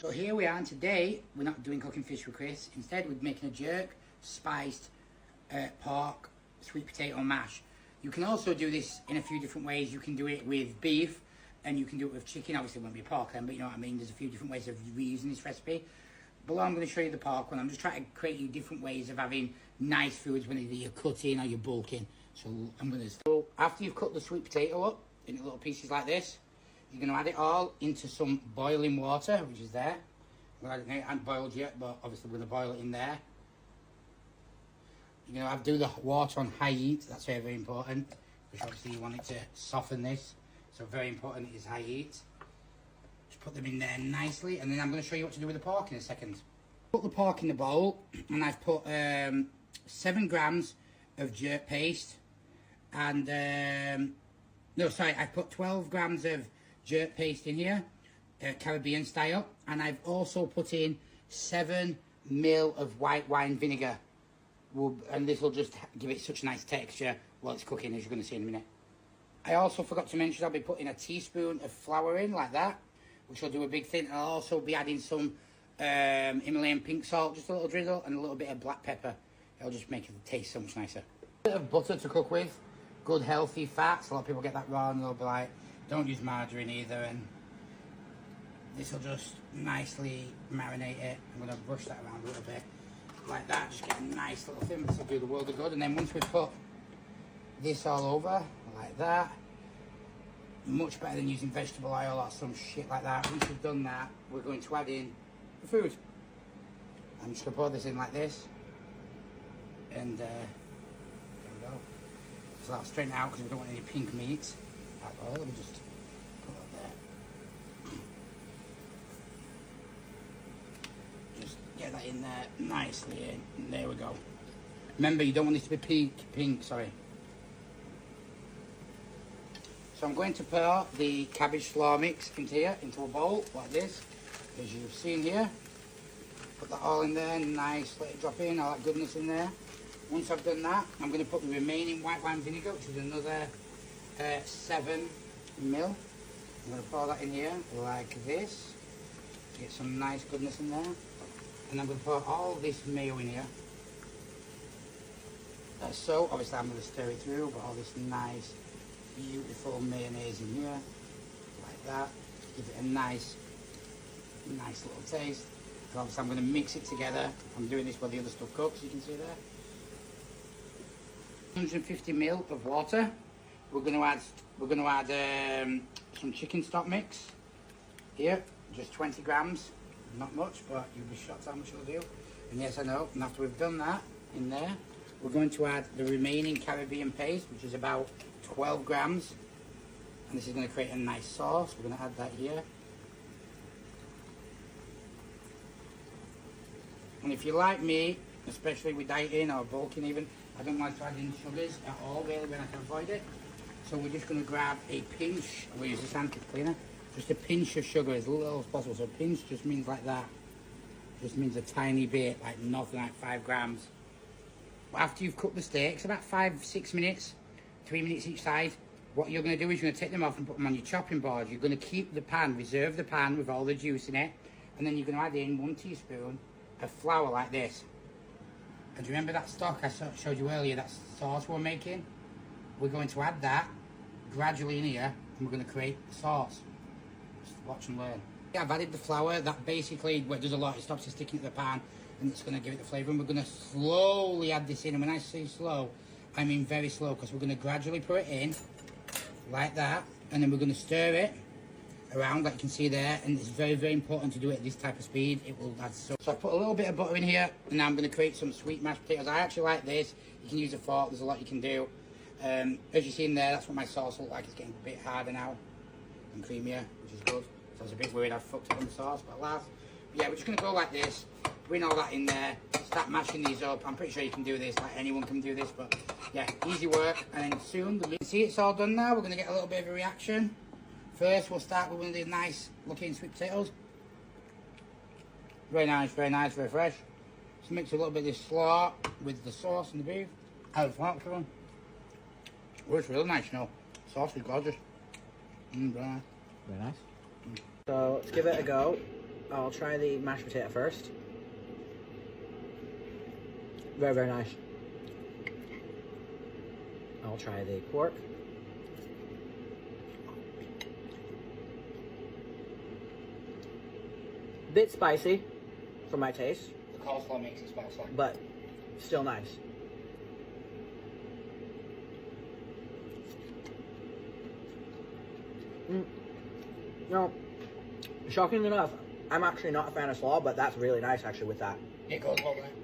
So here we are, and today we're not doing cooking fish with Chris. Instead, we're making a jerk spiced pork sweet potato mash. You can also do this in a few different ways. You can do it with beef, and you can do it with chicken. Obviously, it won't be pork then, but you know what I mean. There's a few different ways of reusing this recipe. Below, I'm going to show you the pork one. I'm just trying to create you different ways of having nice foods when either you're cutting or you're bulking. So I'm going to start. After you've cut the sweet potato up into little pieces like this, you're going to add it all into some boiling water, which is there. Well, it hasn't boiled yet, but obviously we're going to boil it in there. You're going to have to do the water on high heat. That's very, very important, because obviously you want it to soften this. So very important it is high heat. Just put them in there nicely, and then I'm going to show you what to do with the pork in a second. Put the pork in the bowl, and I've put 7 grams of jerk paste, and no, sorry, I've put 12 grams of jerk paste in here, Caribbean style, and I've also put in 7 ml of white wine vinegar, and this will just give it such a nice texture while it's cooking, as you're going to see in a minute. I also forgot to mention I'll be putting a teaspoon of flour in like that, which will do a big thing. I'll also be adding some Himalayan pink salt, just a little drizzle, and a little bit of black pepper. It'll just make it taste so much nicer. A bit of butter to cook with, good healthy fats. A lot of people get that wrong, and they'll be like, don't use margarine either, and this will just nicely marinate it. I'm going to brush that around a little bit like that, just get a nice little thing. This will do the world of good. And then once we put this all over like that, much better than using vegetable oil or some shit like that. Once we've done that, we're going to add in the food. I'm just going to pour this in like this, and there we go. So that'll straighten out because we don't want any pink meat. Let me just put that there. Just get that in there nicely in. And there we go. Remember, you don't want this to be pink, sorry. So I'm going to pour the cabbage slaw mix into here, into a bowl like this, as you've seen here. Put that all in there, nice, let it drop in, all that goodness in there. Once I've done that, I'm going to put the remaining white wine vinegar, which is another 7 ml. I'm going to pour that in here like this, get some nice goodness in there. And I'm going to pour all this mayo in here. So, obviously I'm going to stir it through, but all this nice, beautiful mayonnaise in here, like that. Give it a nice little taste. And obviously I'm going to mix it together. I'm doing this while the other stuff cooks, you can see there. 150 ml of water. We're going to add some chicken stock mix here, just 20 grams, not much, but you'll be shocked how much it'll do. And yes, I know. And after we've done that in there, we're going to add the remaining Caribbean paste, which is about 12 grams, and this is going to create a nice sauce. We're going to add that here. And if you like me, especially with dieting or bulking even, I don't like to add in sugars at all, really, when I can avoid it. So we're just going to grab a pinch, we'll use this hand cleaner, just a pinch of sugar, as little as possible. So a pinch just means like that, just means a tiny bit, like nothing, like 5 grams. After you've cooked the steaks, about 5-6 minutes, 3 minutes each side, what you're going to do is you're going to take them off and put them on your chopping board. You're going to keep the pan, reserve the pan with all the juice in it, and then you're going to add in 1 teaspoon of flour like this. And do you remember that stock I showed you earlier, that sauce we're making? We're going to add that gradually in here, and we're going to create the sauce. Just watch and learn. I've added the flour. That basically, what it does a lot, it stops it sticking to the pan, and it's going to give it the flavour. And we're going to slowly add this in. And when I say slow, I mean very slow, because we're going to gradually put it in like that, and then we're going to stir it around, like you can see there. And it's very, very important to do it at this type of speed. It will add so I put a little bit of butter in here, and now I'm going to create some sweet mashed potatoes. I actually like this. You can use a fork. There's a lot you can do. As you see in there, that's what my sauce looks like. It's getting a bit harder now and creamier, which is good. So I was a bit worried I fucked up on the sauce, but alas. But yeah, we're just going to go like this, bring all that in there, start mashing these up. I'm pretty sure you can do this, like anyone can do this, but yeah, easy work. And then soon, you can see it's all done now. We're going to get a little bit of a reaction. First, we'll start with one of these nice looking sweet potatoes. Very nice, very fresh. Just mix a little bit of this slaw with the sauce and the beef. How the flat one. Oh, it's really nice, you know. Sauce is gorgeous. Very nice. Very nice. So let's give it a go. I'll try the mashed potato first. Very, very nice. I'll try the pork. Bit spicy for my taste. The coleslaw makes it spicy. But still nice. No, shocking enough, I'm actually not a fan of slaw, but that's really nice actually with that. It goes well with it.